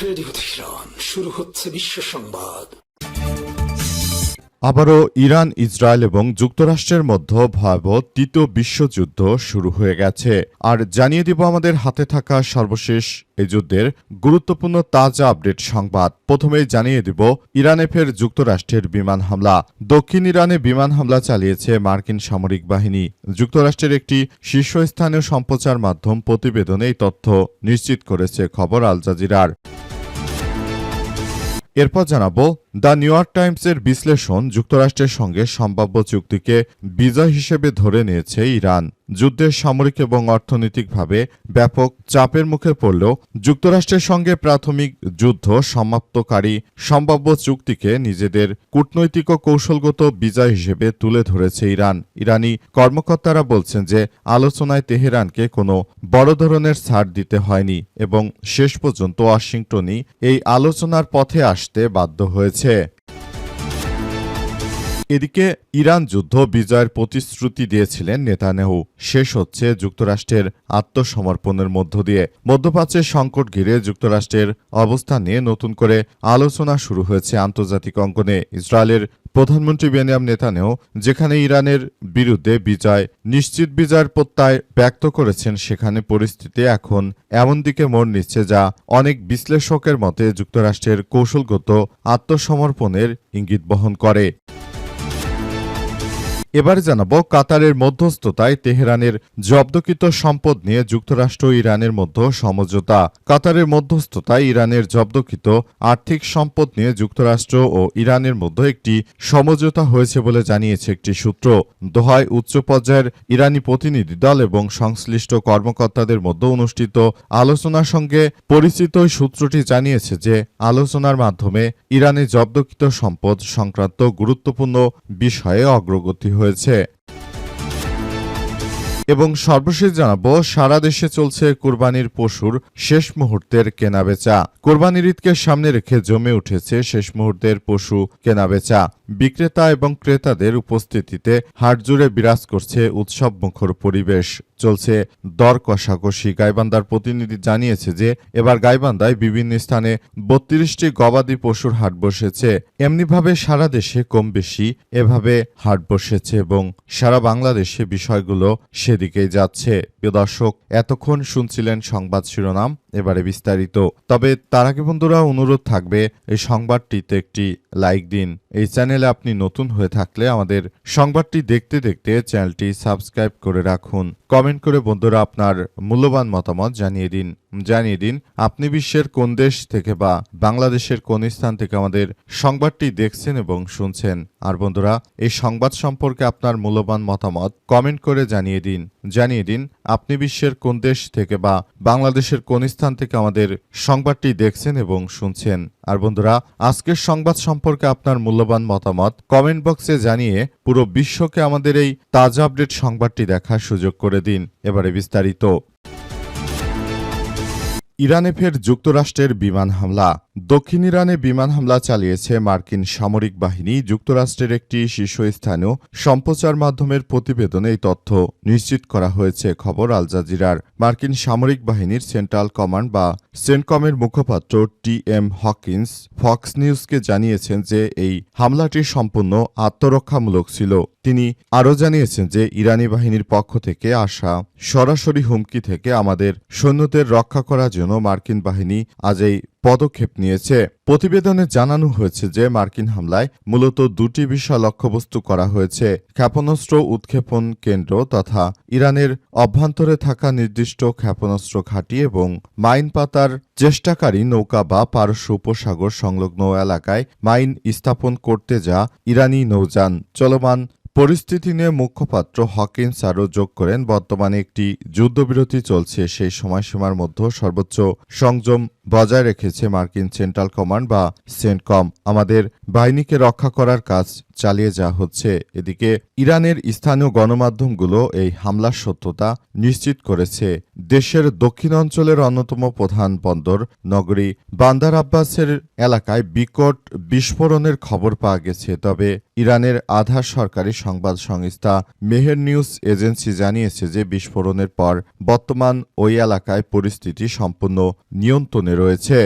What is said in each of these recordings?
Radio Tehran, শুরু হচ্ছে বিশ্ব সংবাদ। আবারও ইরান, ইসরায়েল এবং যুক্তরাষ্ট্রের মধ্যে ভয়াবহ তৃতীয় বিশ্বযুদ্ধ শুরু হয়ে গেছে। আর জানিয়ে দিব আমাদের হাতে থাকা সর্বশেষ এই যুদ্ধের গুরুত্বপূর্ণ তাজা আপডেট সংবাদ। প্রথমেই জানিয়ে দিব ইরানে ফের যুক্তরাষ্ট্রের বিমান হামলা। দক্ষিণ ইরানে বিমান হামলা চালিয়েছে মার্কিন সামরিক বাহিনী। যুক্তরাষ্ট্রের একটি শীর্ষস্থানীয় সম্প্রচার মাধ্যম প্রতিবেদনে এই তথ্য নিশ্চিত করেছে খবর আল জাজিরার। এরপর জানাবো দ্য নিউ ইয়র্ক টাইমসের বিশ্লেষণ, যুক্তরাষ্ট্রের সঙ্গে সম্ভাব্য চুক্তিকে বিজয় হিসেবে ধরে নিয়েছে ইরান। যুদ্ধের সামরিক এবং অর্থনৈতিকভাবে ব্যাপক চাপের মুখে পড়লেও যুক্তরাষ্ট্রের সঙ্গে প্রাথমিক যুদ্ধ সমাপ্তকারী সম্ভাব্য চুক্তিকে নিজেদের কূটনৈতিক ও কৌশলগত বিজয় হিসেবে তুলে ধরেছে ইরান। ইরানি কর্মকর্তারা বলছেন যে আলোচনায় তেহরানকে কোনো বড় ধরনের ছাড় দিতে হয়নি এবং শেষ পর্যন্ত ওয়াশিংটনই এই আলোচনার পথে আসতে বাধ্য হয়েছে। এদিকে ইরান যুদ্ধ বিজয়ের প্রতিশ্রুতি দিয়েছিলেন নেতানিয়াহু। শেষ হচ্ছে যুক্তরাষ্ট্রের আত্মসমর্পণের মধ্য দিয়ে। মধ্যপ্রাচ্যের সংকট ঘিরে যুক্তরাষ্ট্রের অবস্থান নিয়ে নতুন করে আলোচনা শুরু হয়েছে আন্তর্জাতিক অঙ্গনে। ইসরায়েলের প্রধানমন্ত্রী বেনিয়ামিন নেতানিয়াহু যেখানে ইরানের বিরুদ্ধে নিশ্চিত বিজয়ের প্রত্যয় ব্যক্ত করেছেন, সেখানে পরিস্থিতি এখন এমন দিকে মোড় নিচ্ছে যা অনেক বিশ্লেষকের মতে যুক্তরাষ্ট্রের কৌশলগত আত্মসমর্পণের ইঙ্গিত বহন করে। এবার জানাবো কাতারের মধ্যস্থতায় তেহরানের জব্দকৃত সম্পদ নিয়ে যুক্তরাষ্ট্র ও ইরানের মধ্যে সমঝোতা। কাতারের মধ্যস্থতায় ইরানের জব্দকৃত আর্থিক সম্পদ নিয়ে যুক্তরাষ্ট্র ও ইরানের মধ্যে একটি সমঝোতা হয়েছে বলে জানিয়েছে একটি সূত্র। দোহায় উচ্চ পর্যায়ের ইরানি প্রতিনিধি দল এবং সংশ্লিষ্ট কর্মকর্তাদের মধ্যে অনুষ্ঠিত আলোচনার সঙ্গে পরিচিত ওই সূত্রটি জানিয়েছে যে আলোচনার মাধ্যমে ইরানের জব্দকৃত সম্পদ সংক্রান্ত গুরুত্বপূর্ণ বিষয়ে অগ্রগতি হয়েছে। এবং সর্বশেষ জানাবো সারা দেশে চলছে কুরবানির পশুর শেষ মুহূর্তের কেনাবেচা। কুরবানির ঈদকে সামনে রেখে জমে উঠেছে শেষ মুহূর্তের পশু কেনাবেচা। বিক্রেতা এবং ক্রেতাদের উপস্থিতিতে হাটজুড়ে বিরাজ করছে উৎসবমুখর পরিবেশ। চলছে দর কষাকষি। গাইবান্ধার প্রতিনিধি জানিয়েছে যে এবার গাইবান্ধায় বিভিন্ন স্থানে ৩২টি গবাদি পশুর হাট বসেছে। এমনিভাবে সারা দেশে কম বেশি এভাবে হাট বসেছে এবং সারা বাংলাদেশে বিষয়গুলো সেদিকেই যাচ্ছে। প্রিয় দর্শক, এতক্ষণ শুনছিলেন সংবাদ শিরোনাম, এবারে বিস্তারিত। তবে তার আগে বন্ধুরা অনুরোধ থাকবে এই সংবাদটিতে একটি লাইক দিন। এই চ্যানেলে আপনি নতুন হয়ে থাকলে আমাদের সংবাদটি দেখতে দেখতে চ্যানেলটি সাবস্ক্রাইব করে রাখুন। কমেন্ট করে বন্ধুরা আপনার মূল্যবান মতামত জানিয়ে দিন আপনি বিশ্বের কোন দেশ থেকে বা বাংলাদেশের কোন স্থান থেকে আমাদের সংবাদটি দেখছেন এবং শুনছেন। আর বন্ধুরা, এই সংবাদ সম্পর্কে আপনার মূল্যবান মতামত কমেন্ট করে জানিয়ে দিন আপনি বিশ্বের কোন দেশ থেকে বা বাংলাদেশের কোন স্থান থেকে আমাদের সংবাদটি দেখছেন এবং শুনছেন। আর বন্ধুরা, আজকের সংবাদ সম্পর্কে আপনার মূল্যবান মতামত কমেন্ট বক্সে জানিয়ে পুরো বিশ্বকে আমাদের এই তাজা আপডেট সংবাদটি দেখার সুযোগ করে দিন। এবারে বিস্তারিত। ইরানে ফের যুক্তরাষ্ট্রের বিমান হামলা। দক্ষিণ ইরানে বিমান হামলা চালিয়েছে মার্কিন সামরিক বাহিনী। যুক্তরাষ্ট্রের একটি শীর্ষস্থানীয় সম্প্রচার মাধ্যমের প্রতিবেদনে এই তথ্য নিশ্চিত করা হয়েছে খবর আল জাজিরার। মার্কিন সামরিক বাহিনীর সেন্ট্রাল কমান্ড বা সেন্টকমের মুখপাত্র টি.এম. হকিন্স ফক্স নিউজকে জানিয়েছেন যে এই হামলাটি সম্পূর্ণ আত্মরক্ষামূলক ছিল। তিনি আরও জানিয়েছেন যে ইরানি বাহিনীর পক্ষ থেকে আসা সরাসরি হুমকি থেকে আমাদের সৈন্যদের রক্ষা করার জন্য মার্কিন বাহিনী আজ এই পদক্ষেপ নিয়েছে। প্রতিবেদনে জানানো হয়েছে যে মার্কিন হামলায় মূলত দুটি বিষয় লক্ষ্যবস্তু করা হয়েছে: ক্ষেপণাস্ত্র উৎক্ষেপণ কেন্দ্র তথা ইরানের অভ্যন্তরে থাকা নির্দিষ্ট ক্ষেপণাস্ত্র ঘাঁটি এবং মাইন পাতার চেষ্টাকারী নৌকা বা পারস্য উপসাগর সংলগ্ন এলাকায় মাইন স্থাপন করতে যা ইরানি নৌযান। চলমান পরিস্থিতি নিয়ে মুখপাত্র হকিন্স আরও যোগ করেন, বর্তমানে একটি যুদ্ধবিরতি চলছে। সেই সময়সীমার মধ্যে সর্বোচ্চ সংযম বজায় রেখেছে মার্কিন সেন্ট্রাল কমান্ড বা সেন্টকম। আমাদের বাহিনীকে রক্ষা করার কাজ চালিয়ে যাওয়া হচ্ছে। এদিকে ইরানের স্থানীয় গণমাধ্যমগুলো এই হামলার সত্যতা নিশ্চিত করেছে। দেশের দক্ষিণ অঞ্চলের অন্যতম প্রধান বন্দর নগরী বান্দার আব্বাসের এলাকায় বিকট বিস্ফোরণের খবর পাওয়া গেছে। তবে ইরানের আধা সরকারি সংবাদ সংস্থা মেহের নিউজ এজেন্সি জানিয়েছে যে বিস্ফোরণের পর বর্তমান ওই এলাকায় পরিস্থিতি সম্পূর্ণ নিয়ন্ত্রণে রয়েছে।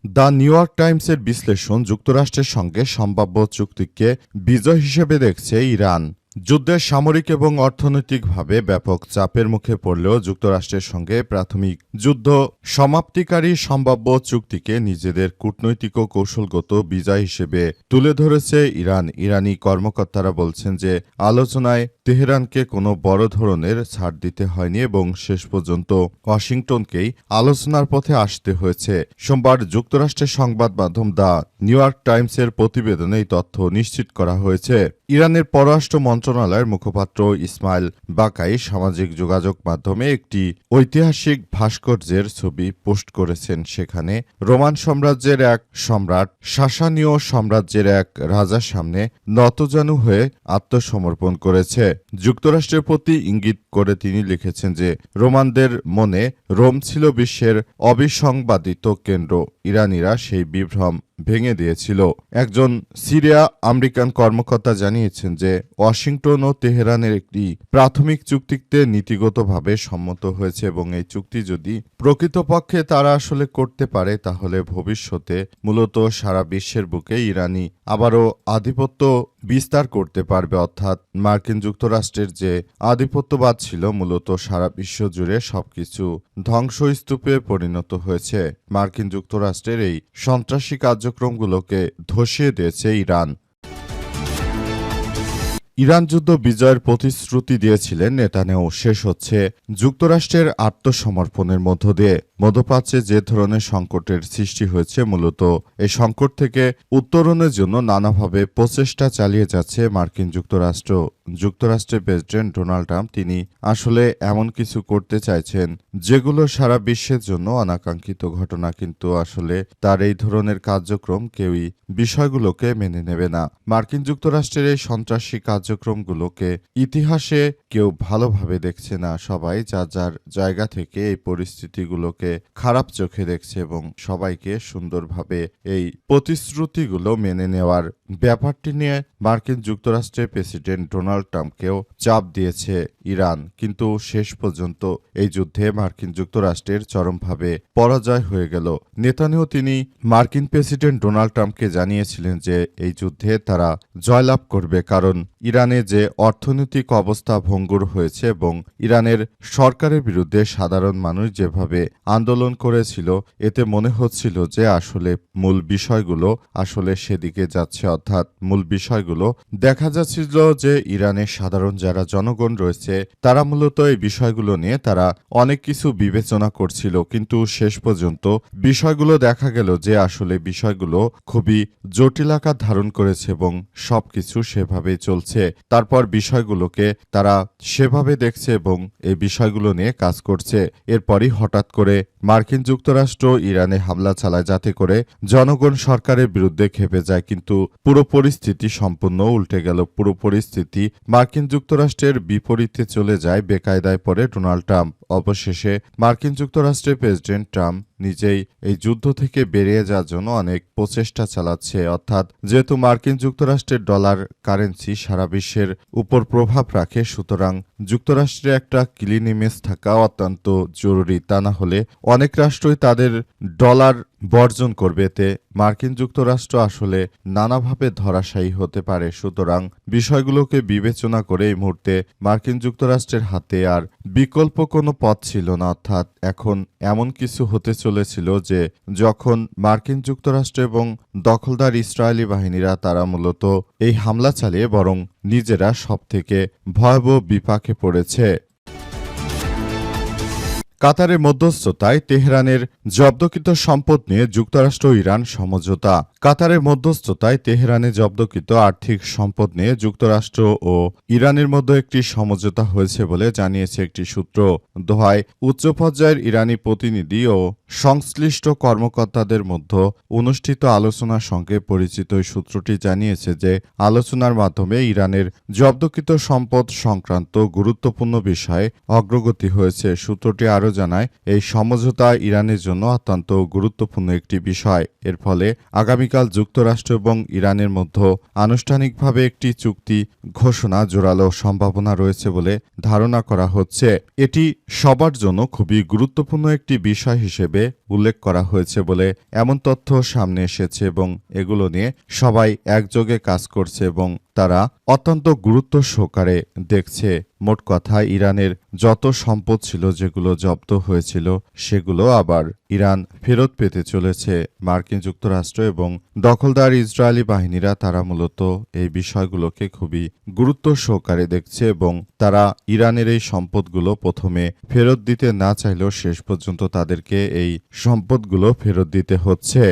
দ্য নিউ ইয়র্ক টাইমসের বিশ্লেষণ, যুক্তরাষ্ট্রের সঙ্গে সম্ভাব্য চুক্তিকে বিজয় হিসেবে দেখছে ইরান। যুদ্ধের সামরিক এবং অর্থনৈতিকভাবে ব্যাপক চাপের মুখে পড়লেও যুক্তরাষ্ট্রের সঙ্গে প্রাথমিক যুদ্ধ সমাপ্তিকারী সম্ভাব্য চুক্তিকে নিজেদের কূটনৈতিক ও কৌশলগত বিজয় হিসেবে তুলে ধরেছে ইরান। ইরানি কর্মকর্তারা বলছেন যে আলোচনায় তেহরানকে কোনো বড় ধরনের ছাড় দিতে হয়নি এবং শেষ পর্যন্ত ওয়াশিংটনকেই আলোচনার পথে আসতে হয়েছে। সোমবার যুক্তরাষ্ট্রের সংবাদ মাধ্যম দ্য নিউ ইয়র্ক টাইমসের প্রতিবেদনে এই তথ্য নিশ্চিত করা হয়েছে। ইরানের পররাষ্ট্র মন্ত্রণালয়ের মুখপাত্র ইসমাইল বাকাই সামাজিক যোগাযোগ মাধ্যমে একটি ঐতিহাসিক ভাস্কর্যের ছবি পোস্ট করেছেন। সেখানে রোমান সাম্রাজ্যের এক সম্রাট সাসানীয় সাম্রাজ্যের এক রাজার সামনে নতজানু হয়ে আত্মসমর্পণ করেছে। যুক্তরাষ্ট্রের প্রতি ইঙ্গিত করে তিনি লিখেছেন যে রোমানদের মনে রোম ছিল বিশ্বের অবিসংবাদিত কেন্দ্র। ইরানিরা সেই বিভ্রম ভেঙে দিয়েছিল। একজন সিরিয়া আমেরিকান কর্মকর্তা জানিয়েছেন যে ওয়াশিংটন ও তেহরানের একটি প্রাথমিক চুক্তিতে নীতিগতভাবে সম্মত হয়েছে এবং এই চুক্তি যদি প্রকৃতপক্ষে তারা আসলে করতে পারে তাহলে ভবিষ্যতে মূলত সারা বিশ্বের বুকে ইরানি আবারও আধিপত্য বিস্তার করতে পারবে। অর্থাৎ মার্কিন যুক্তরাষ্ট্রের যে আধিপত্যবাদ ছিল মূলত সারা বিশ্ব জুড়ে সবকিছু ধ্বংসস্তূপে পরিণত হয়েছে। মার্কিন যুক্তরাষ্ট্রের এই সন্ত্রাসী কার্যক্রমগুলোকে ধসিয়ে দিয়েছে ইরান। ইরান যুদ্ধ বিজয়ের প্রতিশ্রুতি দিয়েছিলেন নেতানিয়াহু, শেষ হচ্ছে যুক্তরাষ্ট্রের আত্মসমর্পণের মধ্য দিয়ে। মধ্যপ্রাচ্যে যে ধরনের সংকটের সৃষ্টি হয়েছে মূলত এই সংকট থেকে উত্তরণের জন্য নানাভাবে প্রচেষ্টা চালিয়ে যাচ্ছে মার্কিন যুক্তরাষ্ট্র। যুক্তরাষ্ট্রের প্রেসিডেন্ট ডোনাল্ড ট্রাম্প তিনি আসলে এমন কিছু করতে চাইছেন যেগুলো সারা বিশ্বের জন্য অনাকাঙ্ক্ষিত ঘটনা, কিন্তু আসলে তার এই ধরনের কার্যক্রম কেউই বিষয়গুলোকে মেনে নেবে না। মার্কিন যুক্তরাষ্ট্রের এই সন্ত্রাসী কার্যক্রমগুলোকে ইতিহাসে কেউ ভালোভাবে দেখছে না। সবাই যার যার জায়গা থেকে এই পরিস্থিতিগুলোকে খারাপ চোখে দেখছে এবং সবাইকে সুন্দরভাবে এই প্রতিশ্রুতিগুলো মেনে নেওয়ার ব্যাপারটি নিয়ে মার্কিন যুক্তরাষ্ট্রের প্রেসিডেন্ট ডোনাল্ড ট্রাম্পকেও চাপ দিয়েছে ইরান। কিন্তু শেষ পর্যন্ত এই যুদ্ধে মার্কিন যুক্তরাষ্ট্রের চরমভাবে পরাজয় হয়ে গেল। নেতানিয়াহু তিনি মার্কিন প্রেসিডেন্ট ডোনাল্ড ট্রাম্পকে জানিয়েছিলেন যে এই যুদ্ধে তারা জয়লাভ করবে, কারণ ইরানে যে অর্থনৈতিক অবস্থা ভঙ্গুর হয়েছে এবং ইরানের সরকারের বিরুদ্ধে সাধারণ মানুষ যেভাবে আন্দোলন করেছিল এতে মনে হচ্ছিল যে আসলে মূল বিষয়গুলো আসলে সেদিকে যাচ্ছে। অর্থাৎ মূল বিষয়গুলো দেখা যাচ্ছিল যে ইরানের সাধারণ যারা জনগণ রয়েছে তারা মূলত এই বিষয়গুলো নিয়ে তারা অনেক কিছু বিবেচনা করছিল, কিন্তু শেষ পর্যন্ত বিষয়গুলো দেখা গেল যে আসলে বিষয়গুলো খুবই জটিল আকার ধারণ করেছে এবং সবকিছু সেভাবেই চলছে। তারপর বিষয়গুলোকে তারা সেভাবে দেখছে এবং এই বিষয়গুলো নিয়ে কাজ করছে। এরপরই হঠাৎ করে মার্কিন যুক্তরাষ্ট্র ইরানে হামলা চালায় যাতে করে জনগণ সরকারের বিরুদ্ধে খেপে যায়, কিন্তু পুরো পরিস্থিতি সম্পূর্ণ উল্টে গেল। পুরো পরিস্থিতি মার্কিন যুক্তরাষ্ট্রের বিপরীতে চলে যায়। বেকায়দায় পড়ে ডোনাল্ড ট্রাম্প। অবশেষে মার্কিন যুক্তরাষ্ট্রের প্রেসিডেন্ট ট্রাম্প নিজেই এই যুদ্ধ থেকে বেরিয়ে যাওয়ার জন্য অনেক প্রচেষ্টা চালাচ্ছে। অর্থাৎ যেহেতু মার্কিন যুক্তরাষ্ট্রের ডলার কারেন্সি সারা বিশ্বের উপর প্রভাব রাখে, সুতরাং যুক্তরাষ্ট্রে একটা ক্লিন ইমেজ থাকা অত্যন্ত জরুরি। তা না হলে অনেক রাষ্ট্রই তাদের ডলার বর্জন করবে। এতে মার্কিন যুক্তরাষ্ট্র আসলে নানাভাবে ধরাশায়ী হতে পারে। সুতরাং বিষয়গুলোকে বিবেচনা করে এই মুহূর্তে মার্কিন যুক্তরাষ্ট্রের হাতে আর বিকল্প কোনো পথ ছিল না। অর্থাৎ এখন এমন কিছু হতে চলেছিল যে যখন মার্কিন যুক্তরাষ্ট্র এবং দখলদার ইসরায়েলি বাহিনীরা তারা মূলত এই হামলা চালিয়ে বরং নিজেরা সবথেকে ভয়াবহ বিপাকে পড়েছে। কাতারের মধ্যস্থতায় তেহরানের জব্দকৃত সম্পদ নিয়ে যুক্তরাষ্ট্র ও ইরান সমঝোতা। কাতারের মধ্যস্থতায় তেহরানে জব্দকৃত আর্থিক সম্পদ নিয়ে যুক্তরাষ্ট্র ও ইরানের মধ্যে একটি সমঝোতা হয়েছে বলে জানিয়েছে একটি সূত্র। দোহায় উচ্চ পর্যায়ের ইরানি প্রতিনিধি ও সংশ্লিষ্ট কর্মকর্তাদের মধ্যে অনুষ্ঠিত আলোচনার সঙ্গে পরিচিত ওই সূত্রটি জানিয়েছে যে আলোচনার মাধ্যমে ইরানের জব্দকৃত সম্পদ সংক্রান্ত গুরুত্বপূর্ণ বিষয়ে অগ্রগতি হয়েছে। সূত্রটি আরও জানায় এই সমঝোতা ইরানের জন্য অত্যন্ত গুরুত্বপূর্ণ একটি বিষয়। এর ফলে আগামীকাল যুক্তরাষ্ট্র এবং ইরানের মধ্যে আনুষ্ঠানিকভাবে একটি চুক্তি ঘোষণা জোরালো সম্ভাবনা রয়েছে বলে ধারণা করা হচ্ছে। এটি সবার জন্য খুবই গুরুত্বপূর্ণ একটি বিষয় হিসেবে হিসেবে উল্লেখ করা হয়েছে বলে এমন তথ্য সামনে এসেছে এবং এগুলো নিয়ে সবাই একযোগে কাজ করছে এবং তারা অত্যন্ত গুরুত্ব সহকারে দেখছে। মোট কথা ইরানের যত সম্পদ ছিল যেগুলো জব্দ হয়েছিল সেগুলো আবার ইরান ফেরত পেতে চলেছে। মার্কিন যুক্তরাষ্ট্র এবং দখলদার ইসরায়েলি বাহিনীরা তারা মূলত এই বিষয়গুলোকে খুবই গুরুত্ব সহকারে দেখছে এবং তারা ইরানের এই সম্পদগুলো প্রথমে ফেরত দিতে না চাইলেও শেষ পর্যন্ত তাদেরকে এই সম্পদগুলো ফেরত দিতে হচ্ছে।